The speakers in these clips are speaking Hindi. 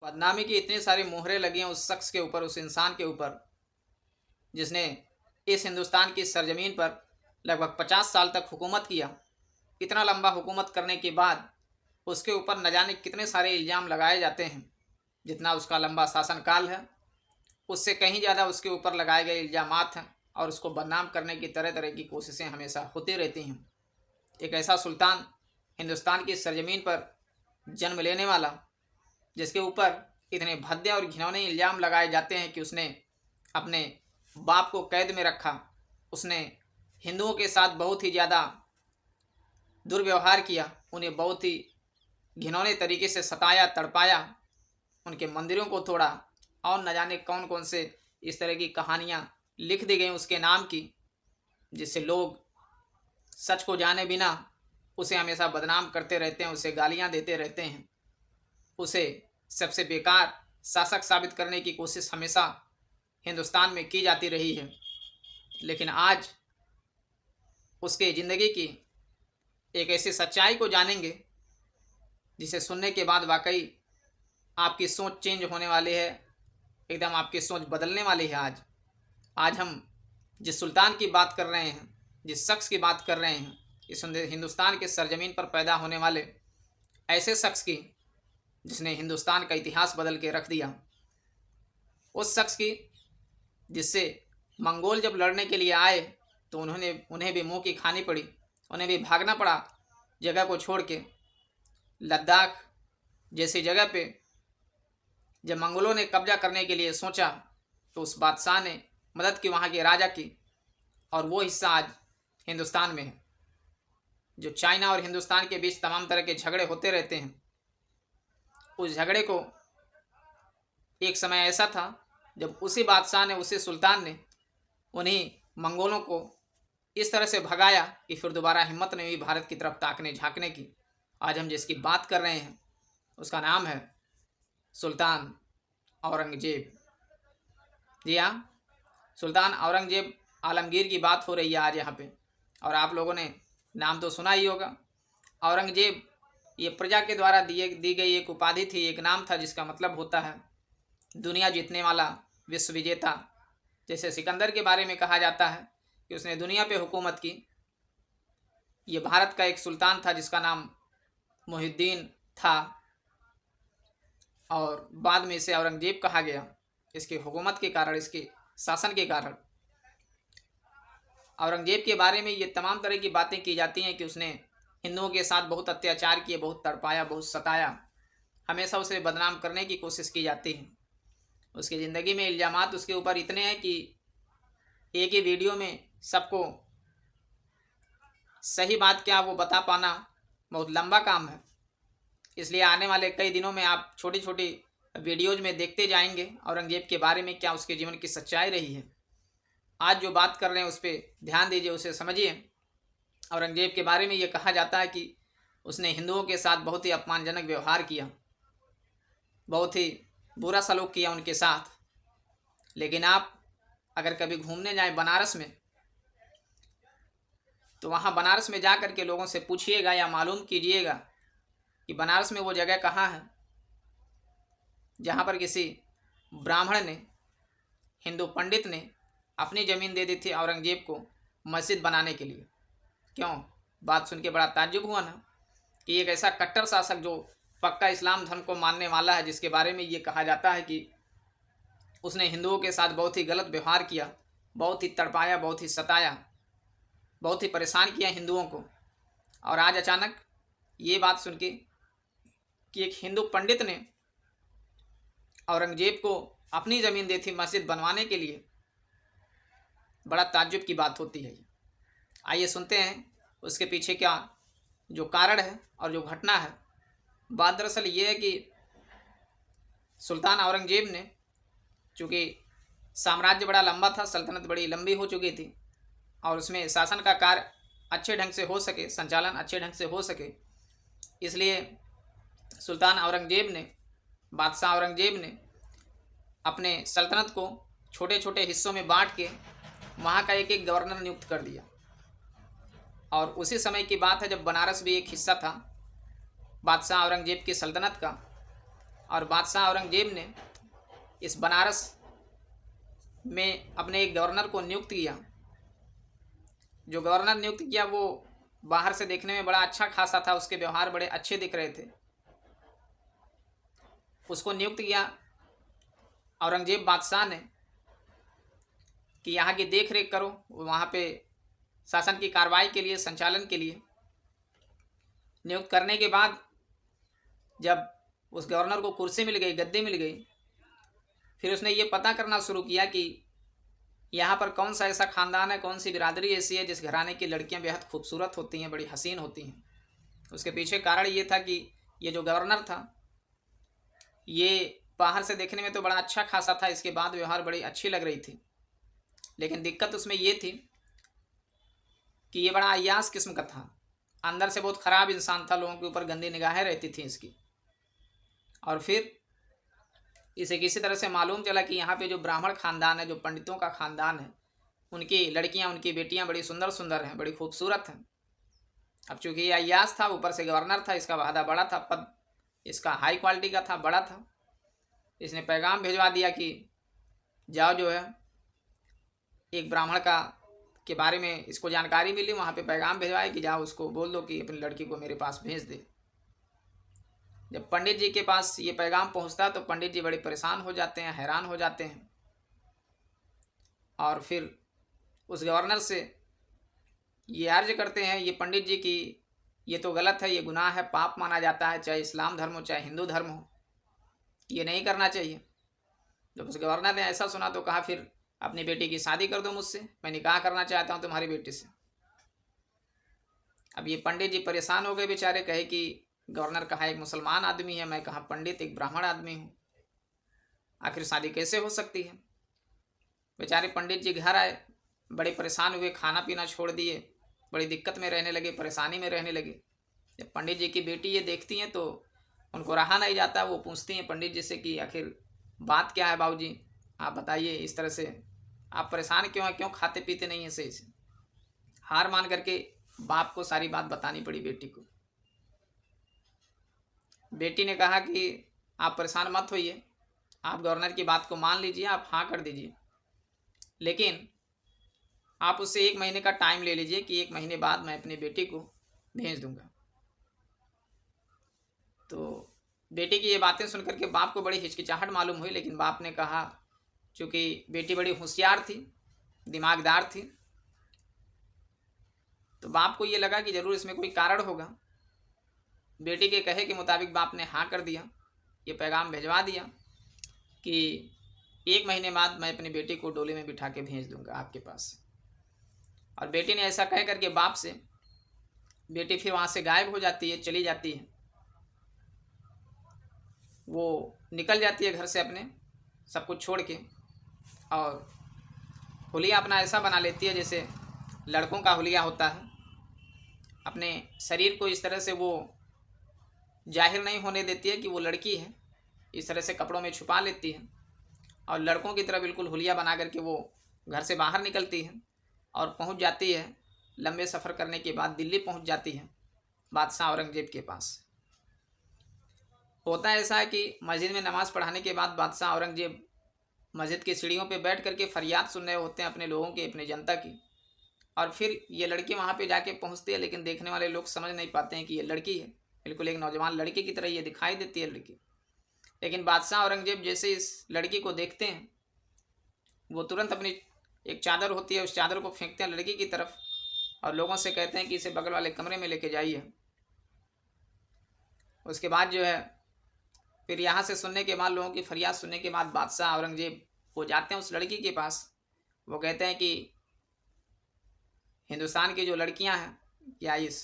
बदनामी की इतनी सारी मोहरें लगी हैं उस शख्स के ऊपर, उस इंसान के ऊपर, जिसने इस हिंदुस्तान की सरजमीन पर लगभग 50 साल तक हुकूमत किया। इतना लंबा हुकूमत करने के बाद उसके ऊपर न जाने कितने सारे इल्ज़ाम लगाए जाते हैं। जितना उसका लंबा शासनकाल है, उससे कहीं ज़्यादा उसके ऊपर लगाए गए इल्ज़ामात हैं और उसको बदनाम करने की तरह तरह की कोशिशें हमेशा होती रहती हैं। एक ऐसा सुल्तान हिंदुस्तान की सरजमीन पर जन्म लेने वाला, जिसके ऊपर इतने भद्दे और घिनौने इल्ज़ाम लगाए जाते हैं कि उसने अपने बाप को कैद में रखा, उसने हिंदुओं के साथ बहुत ही ज़्यादा दुर्व्यवहार किया, उन्हें बहुत ही घिनौने तरीके से सताया, तड़पाया, उनके मंदिरों को तोड़ा और न जाने कौन कौन से इस तरह की कहानियाँ लिख दी गई उसके नाम की, जिससे लोग सच को जाने बिना उसे हमेशा बदनाम करते रहते हैं, उसे गालियाँ देते रहते हैं, उसे सबसे बेकार शासक साबित करने की कोशिश हमेशा हिंदुस्तान में की जाती रही है। लेकिन आज उसके ज़िंदगी की एक ऐसी सच्चाई को जानेंगे जिसे सुनने के बाद वाकई आपकी सोच चेंज होने वाली है, एकदम आपकी सोच बदलने वाली है। आज हम जिस सुल्तान की बात कर रहे हैं, जिस शख्स की बात कर रहे हैं, इस हिंदुस्तान के सरजमीन पर पैदा होने वाले ऐसे शख्स की, जिसने हिंदुस्तान का इतिहास बदल के रख दिया, उस शख्स की जिससे मंगोल जब लड़ने के लिए आए तो उन्हें भी मुंह की खानी पड़ी, उन्हें भी भागना पड़ा जगह को छोड़ के। लद्दाख जैसी जगह पे जब मंगोलों ने कब्जा करने के लिए सोचा तो उस बादशाह ने मदद की, वहाँ के राजा की, और वो हिस्सा आज हिंदुस्तान में है। जो चाइना और हिंदुस्तान के बीच तमाम तरह के झगड़े होते रहते हैं, उस झगड़े को एक समय ऐसा था जब उसी बादशाह ने, उसी सुल्तान ने उन्हीं मंगोलों को इस तरह से भगाया कि फिर दोबारा हिम्मत नहीं हुई भारत की तरफ ताकने झांकने की। आज हम जिसकी बात कर रहे हैं उसका नाम है सुल्तान औरंगजेब। जी हाँ, सुल्तान औरंगजेब आलमगीर की बात हो रही है आज यहाँ पे। और आप लोगों ने नाम तो सुना ही होगा। औरंगजेब ये प्रजा के द्वारा दी गई एक उपाधि थी, एक नाम था जिसका मतलब होता है दुनिया जीतने वाला, विश्व विजेता। जैसे सिकंदर के बारे में कहा जाता है कि उसने दुनिया पे हुकूमत की। ये भारत का एक सुल्तान था जिसका नाम मुहिउद्दीन था और बाद में इसे औरंगजेब कहा गया, इसकी हुकूमत के कारण, इसके शासन के कारण। औरंगजेब के बारे में ये तमाम तरह की बातें की जाती हैं कि उसने हिंदुओं के साथ बहुत अत्याचार किए, बहुत तड़पाया, बहुत सताया, हमेशा उसे बदनाम करने की कोशिश की जाती है। उसकी ज़िंदगी में इल्ज़ामात उसके ऊपर इतने हैं कि एक ही वीडियो में सबको सही बात क्या वो बता पाना बहुत लंबा काम है। इसलिए आने वाले कई दिनों में आप छोटी छोटी वीडियोज में देखते जाएंगे औरंगजेब के बारे में, क्या उसके जीवन की सच्चाई रही है। आज जो बात कर रहे हैं उस पर ध्यान दीजिए, उसे समझिए। औरंगजेब के बारे में ये कहा जाता है कि उसने हिंदुओं के साथ बहुत ही अपमानजनक व्यवहार किया, बहुत ही बुरा सलूक किया उनके साथ। लेकिन आप अगर कभी घूमने जाएं बनारस में, तो वहाँ बनारस में जा कर के लोगों से पूछिएगा या मालूम कीजिएगा कि बनारस में वो जगह कहाँ है जहाँ पर किसी ब्राह्मण ने, हिंदू पंडित ने अपनी ज़मीन दे दी थी औरंगजेब को मस्जिद बनाने के लिए। क्यों? बात सुन के बड़ा ताज्जुब हुआ ना कि एक ऐसा कट्टर शासक जो पक्का इस्लाम धर्म को मानने वाला है, जिसके बारे में ये कहा जाता है कि उसने हिंदुओं के साथ बहुत ही गलत व्यवहार किया, बहुत ही तड़पाया, बहुत ही सताया, बहुत ही परेशान किया हिंदुओं को। और आज अचानक ये बात सुन के कि एक हिंदू पंडित ने औरंगजेब को अपनी ज़मीन दी थी मस्जिद बनवाने के लिए, बड़ा ताज्जुब की बात होती है। आइए सुनते हैं उसके पीछे क्या जो कारण है और जो घटना है। बात दरअसल ये है कि सुल्तान औरंगजेब ने, चूँकि साम्राज्य बड़ा लंबा था, सल्तनत बड़ी लंबी हो चुकी थी और उसमें शासन का कार्य अच्छे ढंग से हो सके, संचालन अच्छे ढंग से हो सके, इसलिए सुल्तान औरंगजेब ने, बादशाह औरंगजेब ने अपने सल्तनत को छोटे छोटे हिस्सों में बांट के वहाँ का एक एक गवर्नर नियुक्त कर दिया। और उसी समय की बात है जब बनारस भी एक हिस्सा था बादशाह औरंगजेब की सल्तनत का। और बादशाह औरंगजेब ने इस बनारस में अपने एक गवर्नर को नियुक्त किया। जो गवर्नर नियुक्त किया वो बाहर से देखने में बड़ा अच्छा खासा था, उसके व्यवहार बड़े अच्छे दिख रहे थे। उसको नियुक्त किया औरंगजेब बादशाह ने कि यहाँ की देख रेख करो, वहाँ पे शासन की कार्रवाई के लिए, संचालन के लिए। नियुक्त करने के बाद जब उस गवर्नर को कुर्सी मिल गई, गद्दी मिल गई, फिर उसने ये पता करना शुरू किया कि यहाँ पर कौन सा ऐसा खानदान है, कौन सी बिरादरी ऐसी है जिस घराने की लड़कियाँ बेहद खूबसूरत होती हैं, बड़ी हसीन होती हैं। उसके पीछे कारण ये था कि ये जो गवर्नर था ये बाहर से देखने में तो बड़ा अच्छा खासा था, इसके बाद व्यवहार बड़ी अच्छी लग रही थी, लेकिन दिक्कत उसमें ये थी कि ये बड़ा अय्यास किस्म का था, अंदर से बहुत ख़राब इंसान था, लोगों के ऊपर गंदी निगाहें रहती थी इसकी। और फिर इसे किसी तरह से मालूम चला कि यहाँ पे जो ब्राह्मण खानदान है, जो पंडितों का खानदान है, उनकी लड़कियाँ, उनकी बेटियाँ बड़ी सुंदर सुंदर हैं, बड़ी खूबसूरत हैं। अब चूंकि ये अय्यास था, ऊपर से गवर्नर था, इसका वादा बड़ा था, पद इसका हाई क्वालिटी का था, बड़ा था। इसने पैगाम भिजवा दिया कि जाओ, जो है एक ब्राह्मण का के बारे में इसको जानकारी मिली, वहाँ पे पैगाम भिजवाए कि जाओ उसको बोल दो कि अपनी लड़की को मेरे पास भेज दे। जब पंडित जी के पास ये पैगाम पहुँचता तो पंडित जी बड़े परेशान हो जाते हैं, हैरान हो जाते हैं, और फिर उस गवर्नर से ये अर्ज करते हैं ये पंडित जी कि ये तो गलत है, ये गुनाह है, पाप माना जाता है, चाहे इस्लाम धर्म हो चाहे हिंदू धर्म हो, ये नहीं करना चाहिए। जब उस गवर्नर ने ऐसा सुना तो कहा फिर अपनी बेटी की शादी कर दो मुझसे, मैं निकाह करना चाहता हूँ तुम्हारी बेटी से। अब ये पंडित जी परेशान हो गए बेचारे, कहे कि गवर्नर कहा एक मुसलमान आदमी है, मैं कहा पंडित एक ब्राह्मण आदमी हूँ, आखिर शादी कैसे हो सकती है। बेचारे पंडित जी घर आए, बड़े परेशान हुए, खाना पीना छोड़ दिए, बड़ी दिक्कत में रहने लगे, परेशानी में रहने लगे। जब पंडित जी की बेटी ये देखती हैं तो उनको रहा नहीं जाता, वो पूछती हैं पंडित जी से कि आखिर बात क्या है बाबूजी, आप बताइए, इस तरह से आप परेशान क्यों हैं, क्यों खाते पीते नहीं हैं सही से। हार मान करके बाप को सारी बात बतानी पड़ी बेटी को। बेटी ने कहा कि आप परेशान मत होइए, आप गवर्नर की बात को मान लीजिए, आप हाँ कर दीजिए, लेकिन आप उससे 1 महीने का टाइम ले लीजिए कि 1 महीने बाद मैं अपनी बेटी को भेज दूंगा। तो बेटी की ये बातें सुनकर के बाप को बड़ी हिचकिचाहट मालूम हुई, लेकिन बाप ने कहा, चूँकि बेटी बड़ी होशियार थी, दिमागदार थी, तो बाप को ये लगा कि ज़रूर इसमें कोई कारण होगा। बेटी के कहे के मुताबिक बाप ने हाँ कर दिया, ये पैगाम भिजवा दिया कि 1 महीने बाद मैं अपनी बेटी को डोली में बिठा के भेज दूंगा आपके पास। और बेटी ने ऐसा कह करके बाप से, बेटी फिर वहाँ से गायब हो जाती है, चली जाती है, वो निकल जाती है घर से अपने सब कुछ छोड़ के, और हुलिया अपना ऐसा बना लेती है जैसे लड़कों का हुलिया होता है। अपने शरीर को इस तरह से वो जाहिर नहीं होने देती है कि वो लड़की है, इस तरह से कपड़ों में छुपा लेती है, और लड़कों की तरह बिल्कुल हुलिया बना करके वो घर से बाहर निकलती है और पहुंच जाती है, लंबे सफ़र करने के बाद दिल्ली पहुंच जाती है बादशाह औरंगजेब के पास। होता ऐसा है कि मस्जिद में नमाज़ पढ़ाने के बाद बादशाह औरंगजेब मस्जिद की सीढ़ियों पे बैठ करके फरियाद सुन रहे होते हैं अपने लोगों की, अपनी जनता की, और फिर ये लड़की वहाँ पे जाके पहुँचती है, लेकिन देखने वाले लोग समझ नहीं पाते हैं कि ये लड़की है, बिल्कुल एक नौजवान लड़की की तरह ये दिखाई देती है लड़की। लेकिन बादशाह औरंगजेब जैसे इस लड़की को देखते हैं, वो तुरंत अपनी एक चादर होती है, उस चादर को फेंकते हैं लड़की की तरफ, और लोगों से कहते हैं कि इसे बगल वाले कमरे में लेके जाइए। उसके बाद जो है फिर यहाँ से सुनने के बाद, लोगों की फरियाद सुनने के बाद बादशाह औरंगजेब वो जाते हैं उस लड़की के पास। वो कहते हैं कि हिंदुस्तान की जो लड़कियां हैं, या इस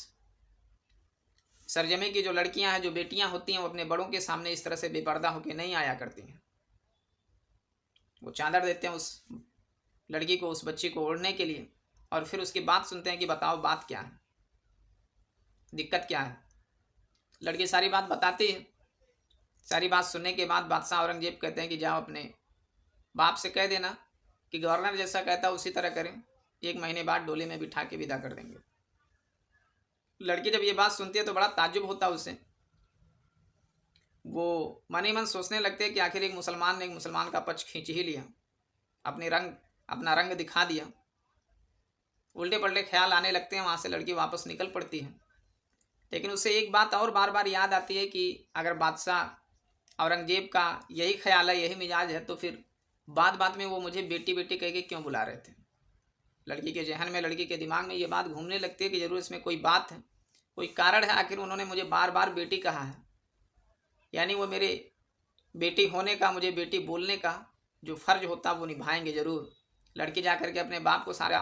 सरजमी की जो लड़कियां हैं, जो बेटियां होती हैं, वो अपने बड़ों के सामने इस तरह से बेपर्दा होकर नहीं आया करती हैं। वो चादर देते हैं उस लड़की को, उस बच्ची को ओढ़ने के लिए, और फिर उसकी बात सुनते हैं कि बताओ बात क्या है, दिक्कत क्या है। लड़की सारी बात बताती है। सारी बात सुनने के बाद बादशाह औरंगजेब कहते हैं कि जाओ अपने बाप से कह देना कि गवर्नर जैसा कहता है उसी तरह करें, 1 महीने बाद डोली में बिठा के विदा कर देंगे। लड़की जब ये बात सुनती है तो बड़ा ताज्जुब होता है उसे, वो मन ही मन सोचने लगते हैं कि आखिर एक मुसलमान ने एक मुसलमान का पक्ष खींच ही लिया, अपना रंग दिखा दिया। उल्टे पलटे ख्याल आने लगते हैं, वहाँ से लड़की वापस निकल पड़ती है। लेकिन उसे एक बात और बार बार याद आती है कि अगर बादशाह औरंगजेब का यही ख्याल है, यही मिजाज है, तो फिर बात बात में वो मुझे बेटी बेटी कह के क्यों बुला रहे थे। लड़की के जहन में, लड़की के दिमाग में ये बात घूमने लगती है कि जरूर इसमें कोई बात है, कोई कारण है, आखिर उन्होंने मुझे बार बार बेटी कहा है। यानी वो मेरे बेटी होने का, मुझे बेटी बोलने का जो फर्ज होता वो निभाएंगे जरूर। लड़की जाकर के अपने बाप को सारा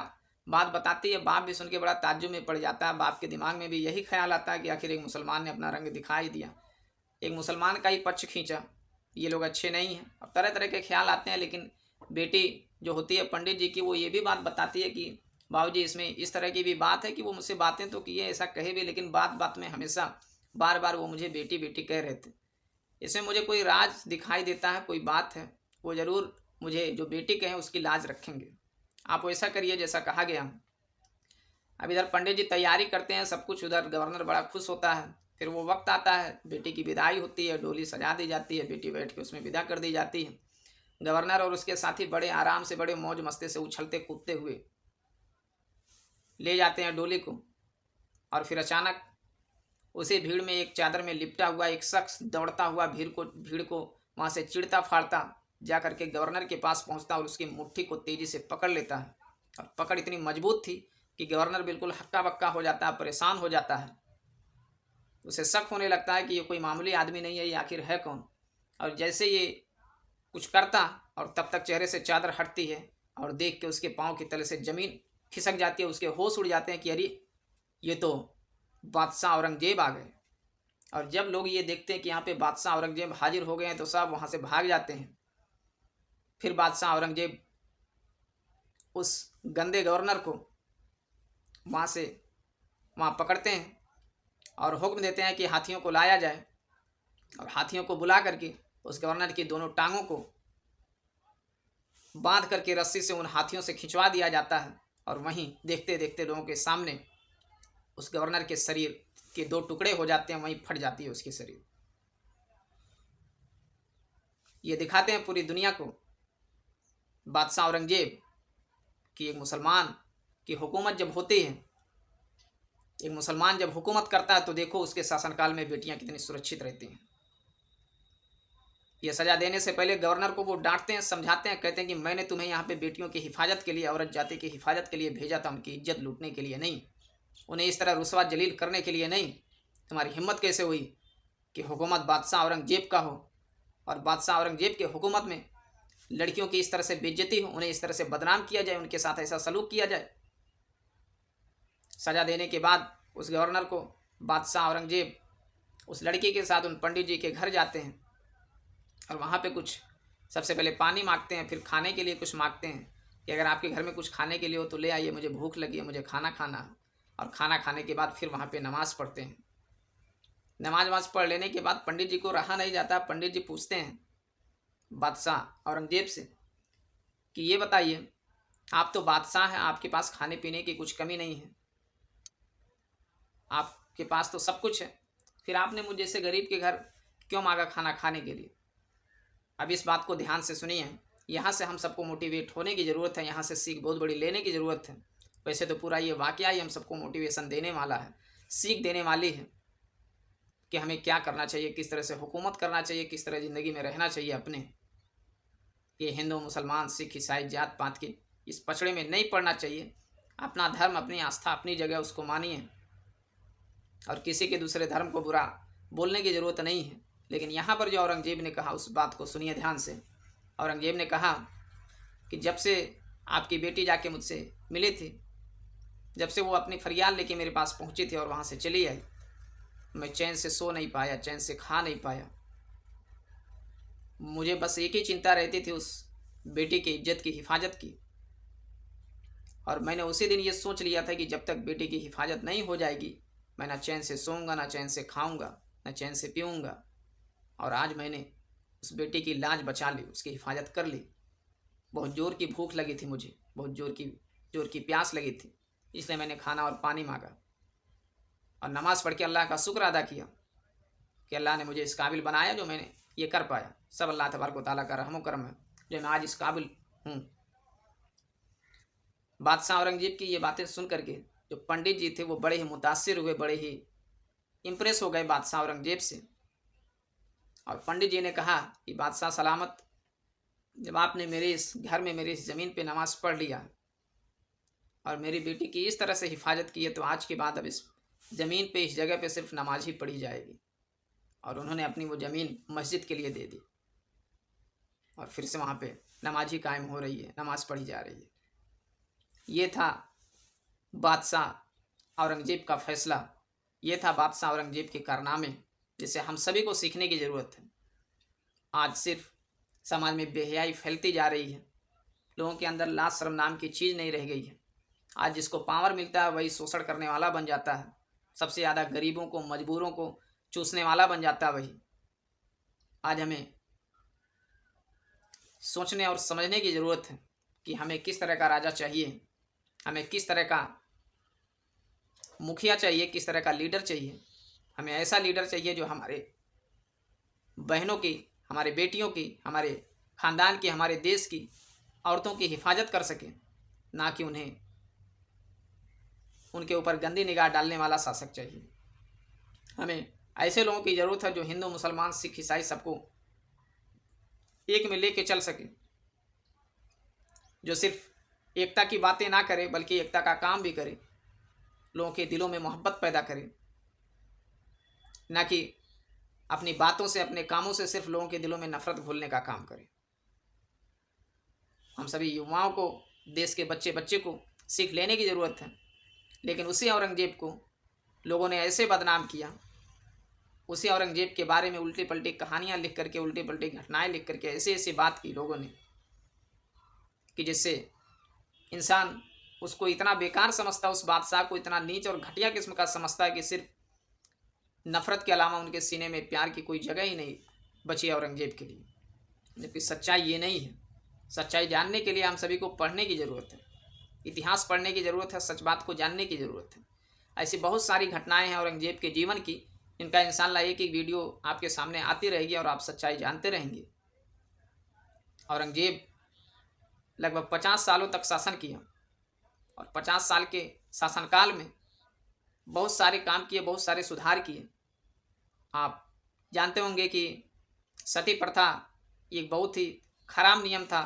बात बताती है। बाप भी सुन के बड़ा ताज्जुब में पड़ जाता है। बाप के दिमाग में भी यही ख्याल आता है कि आखिर एक मुसलमान ने अपना रंग दिखाई दिया, एक मुसलमान का ही पक्ष खींचा, ये लोग अच्छे नहीं हैं। अब तरह तरह के ख्याल आते हैं। लेकिन बेटी जो होती है पंडित जी की, वो ये भी बात बताती है कि बाबूजी इसमें इस तरह की भी बात है कि वो मुझसे बातें तो किए, ऐसा कहे भी, लेकिन बात बात में हमेशा बार बार वो मुझे बेटी बेटी कह रहे थे। इसमें मुझे कोई राज दिखाई देता है, कोई बात है, वो ज़रूर मुझे जो बेटी कहें उसकी लाज रखेंगे। आप वैसा करिए जैसा कहा गया। अब इधर पंडित जी तैयारी करते हैं सब कुछ, उधर गवर्नर बड़ा खुश होता है। फिर वो वक्त आता है, बेटी की विदाई होती है, डोली सजा दी जाती है, बेटी बैठ के उसमें विदा कर दी जाती है। गवर्नर और उसके साथी बड़े आराम से, बड़े मौज मस्ती से उछलते कूदते हुए ले जाते हैं डोली को। और फिर अचानक उसी भीड़ में एक चादर में लिपटा हुआ एक शख्स दौड़ता हुआ भीड़ को वहाँ से चिढ़ता फाड़ता जा करके गवर्नर के पास पहुँचता और उसकी मुट्ठी को तेजी से पकड़ लेता है। और पकड़ इतनी मजबूत थी कि गवर्नर बिल्कुल हक्का बक्का हो जाता है, परेशान हो जाता है। उसे शक होने लगता है कि ये कोई मामूली आदमी नहीं है, ये आखिर है कौन। और जैसे ये कुछ करता और तब तक चेहरे से चादर हटती है और देख के उसके पाँव के तले से ज़मीन खिसक जाती है। उसके होश उड़ जाते हैं कि अरे ये तो बादशाह औरंगजेब आ गए। और जब लोग ये देखते हैं कि यहाँ पे बादशाह औरंगजेब हाजिर हो गए हैं तो सब वहाँ से भाग जाते हैं। फिर बादशाह औरंगजेब उस गंदे गवर्नर को वहाँ पकड़ते हैं और हुक्म देते हैं कि हाथियों को लाया जाए। और हाथियों को बुला करके उस गवर्नर की दोनों टांगों को बांध करके रस्सी से उन हाथियों से खिंचवा दिया जाता है। और वहीं देखते देखते लोगों के सामने उस गवर्नर के शरीर के दो टुकड़े हो जाते हैं, वहीं फट जाती है उसकी शरीर। ये दिखाते हैं पूरी दुनिया को बादशाह औरंगजेब कि एक मुसलमान की हुकूमत जब होती है, एक मुसलमान जब हुकूमत करता है तो देखो उसके शासनकाल में बेटियां कितनी सुरक्षित रहती हैं। ये सज़ा देने से पहले गवर्नर को वो डांटते हैं, समझाते हैं, कहते हैं कि मैंने तुम्हें यहाँ पे बेटियों की हिफाजत के लिए, औरत जाति की हिफाजत के लिए भेजा था, उनकी इज्जत लूटने के लिए नहीं, उन्हें इस तरह रुसवा जलील करने के लिए नहीं। तुम्हारी हिम्मत कैसे हुई कि हुकूमत बादशाह औरंगजेब का हो और बादशाह औरंगजेब के हुकूमत में लड़कियों की इस तरह से बेइज्जती हो, उन्हें इस तरह से बदनाम किया जाए, उनके साथ ऐसा सलूक किया जाए। सज़ा देने के बाद उस गवर्नर को बादशाह औरंगजेब उस लड़की के साथ उन पंडित जी के घर जाते हैं और वहाँ पे कुछ सबसे पहले पानी मांगते हैं, फिर खाने के लिए कुछ मांगते हैं कि अगर आपके घर में कुछ खाने के लिए हो तो ले आइए, मुझे भूख लगी है, मुझे खाना खाना है। और खाना खाने के बाद फिर वहाँ पे नमाज़ पढ़ते हैं। नमाज पढ़ लेने के बाद पंडित जी को रहा नहीं जाता। पंडित जी पूछते हैं बादशाह औरंगजेब से कि ये बताइए, आप तो बादशाह हैं, आपके पास खाने पीने की कुछ कमी नहीं है, आपके पास तो सब कुछ है, फिर आपने मुझ जैसे गरीब के घर क्यों मांगा खाना खाने के लिए। अब इस बात को ध्यान से सुनिए, यहाँ से हम सबको मोटिवेट होने की ज़रूरत है, यहाँ से सीख बहुत बड़ी लेने की ज़रूरत है। वैसे तो पूरा ये वाक़या ही हम सबको मोटिवेशन देने वाला है, सीख देने वाली है कि हमें क्या करना चाहिए, किस तरह से हुकूमत करना चाहिए, किस तरह ज़िंदगी में रहना चाहिए अपने। ये हिंदू मुसलमान सिख ईसाई जात पात की इस पचड़े में नहीं पड़ना चाहिए। अपना धर्म, अपनी आस्था अपनी जगह, उसको मानिए और किसी के दूसरे धर्म को बुरा बोलने की ज़रूरत नहीं है। लेकिन यहाँ पर जो औरंगजेब ने कहा उस बात को सुनिए ध्यान से। औरंगजेब ने कहा कि जब से आपकी बेटी जाके मुझसे मिली थी, जब से वो अपनी फरियाद लेके मेरे पास पहुँची थी और वहाँ से चली आई, मैं चैन से सो नहीं पाया, चैन से खा नहीं पाया। मुझे बस एक ही चिंता रहती थी उस बेटी की इज्जत की हिफाजत की। और मैंने उसी दिन ये सोच लिया था कि जब तक बेटी की हिफाजत नहीं हो जाएगी मैं ना चैन से सोऊंगा, ना चैन से खाऊंगा, ना चैन से पीऊँगा। और आज मैंने उस बेटी की लाज बचा ली, उसकी हिफाजत कर ली। बहुत ज़ोर की भूख लगी थी मुझे, बहुत ज़ोर की प्यास लगी थी, इसलिए मैंने खाना और पानी मांगा और नमाज़ पढ़ के अल्लाह का शुक्र अदा किया कि अल्लाह ने मुझे इस काबिल बनाया जो मैंने ये कर पाया। सब अल्लाह तबारक व तआला का रहम करम है जो मैं आज इस काबिल हूँ। बादशाह औरंगजेब की ये बातें सुन करके जो पंडित जी थे वो बड़े ही मुतासिर हुए, बड़े ही इम्प्रेस हो गए बादशाह औरंगजेब से। और पंडित जी ने कहा कि बादशाह सलामत, जब आपने मेरे इस घर में, मेरी इस ज़मीन पे नमाज़ पढ़ लिया और मेरी बेटी की इस तरह से हिफाजत की है, तो आज के बाद अब इस ज़मीन पे, इस जगह पे सिर्फ नमाज ही पढ़ी जाएगी। और उन्होंने अपनी वो ज़मीन मस्जिद के लिए दे दी और फिर से वहाँ पे नमाज ही कायम हो रही है, नमाज़ पढ़ी जा रही है। ये था बादशाह औरंगजेब का फैसला, ये था बादशाह औरंगजेब के कारनामे, जिसे हम सभी को सीखने की ज़रूरत है। आज सिर्फ समाज में बेहयाई फैलती जा रही है, लोगों के अंदर लाज शर्म नाम की चीज़ नहीं रह गई है। आज जिसको पावर मिलता है वही शोषण करने वाला बन जाता है, सबसे ज़्यादा गरीबों को, मजबूरों को चूसने वाला बन जाता है वही। आज हमें सोचने और समझने की ज़रूरत है कि हमें किस तरह का राजा चाहिए, हमें किस तरह का मुखिया चाहिए, किस तरह का लीडर चाहिए। हमें ऐसा लीडर चाहिए जो हमारे बहनों की, हमारे बेटियों की, हमारे ख़ानदान की, हमारे देश की औरतों की हिफाजत कर सके, ना कि उन्हें उनके ऊपर गंदी निगाह डालने वाला शासक चाहिए। हमें ऐसे लोगों की ज़रूरत है जो हिंदू, मुसलमान, सिख, ईसाई सबको एक में लेके चल सके, जो सिर्फ एकता की बातें ना करे बल्कि एकता का काम भी करे, लोगों के दिलों में मोहब्बत पैदा करे, ना कि अपनी बातों से, अपने कामों से सिर्फ लोगों के दिलों में नफरत घोलने का काम करे। हम सभी युवाओं को, देश के बच्चे बच्चे को सीख लेने की ज़रूरत है। लेकिन उसी औरंगजेब को लोगों ने ऐसे बदनाम किया, उसी औरंगजेब के बारे में उल्टी पल्टी कहानियाँ लिख करके, उल्टी पल्टी घटनाएं लिख करके ऐसे ऐसी बात की लोगों ने कि जिससे इंसान उसको इतना बेकार समझता, उस बादशाह को इतना नीच और घटिया किस्म का समझता है कि सिर्फ नफ़रत के अलावा उनके सीने में प्यार की कोई जगह ही नहीं बची औरंगजेब के लिए। जबकि सच्चाई ये नहीं है। सच्चाई जानने के लिए हम सभी को पढ़ने की ज़रूरत है, इतिहास पढ़ने की ज़रूरत है, सच बात को जानने की ज़रूरत है। ऐसी बहुत सारी घटनाएं हैं औरंगजेब के जीवन की, इनका इंशाअल्लाह एक एक वीडियो आपके सामने आती रहेगी और आप सच्चाई जानते रहेंगे। औरंगजेब लगभग 50 सालों तक शासन किया और 50 साल के शासनकाल में बहुत सारे काम किए, बहुत सारे सुधार किए। आप जानते होंगे कि सती प्रथा एक बहुत ही खराब नियम था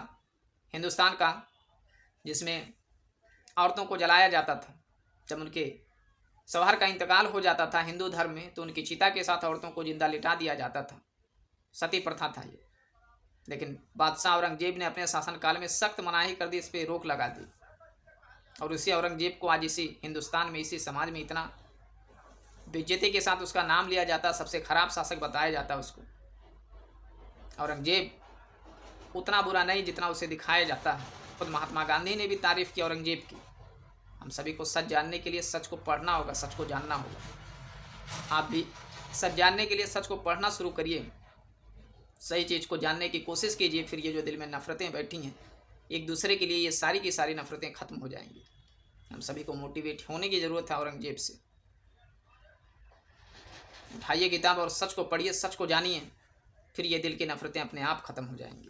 हिंदुस्तान का, जिसमें औरतों को जलाया जाता था। जब उनके शौहर का इंतकाल हो जाता था हिंदू धर्म में, तो उनकी चिता के साथ औरतों को जिंदा लिटा दिया जाता था। सती प्रथा था ये। लेकिन बादशाह औरंगजेब ने अपने शासनकाल में सख्त मनाही कर दी, इस पर रोक लगा दी। और उसी औरंगजेब को आज इसी हिंदुस्तान में, इसी समाज में इतना बेइज्जती के साथ उसका नाम लिया जाता, सबसे खराब शासक बताया जाता उसको। औरंगजेब उतना बुरा नहीं जितना उसे दिखाया जाता है। खुद महात्मा गांधी ने भी तारीफ़ की औरंगजेब की। हम सभी को सच जानने के लिए सच को पढ़ना होगा, सच को जानना होगा। आप भी सच जानने के लिए सच को पढ़ना शुरू करिए, सही चीज़ को जानने की कोशिश कीजिए। फिर ये जो दिल में नफ़रतें बैठी हैं एक दूसरे के लिए, ये सारी की सारी नफ़रतें ख़त्म हो जाएंगी। हम सभी को मोटिवेट होने की ज़रूरत है औरंगजेब से। उठाइए किताब और सच को पढ़िए, सच को जानिए, फिर ये दिल की नफ़रतें अपने आप ख़त्म हो जाएंगी।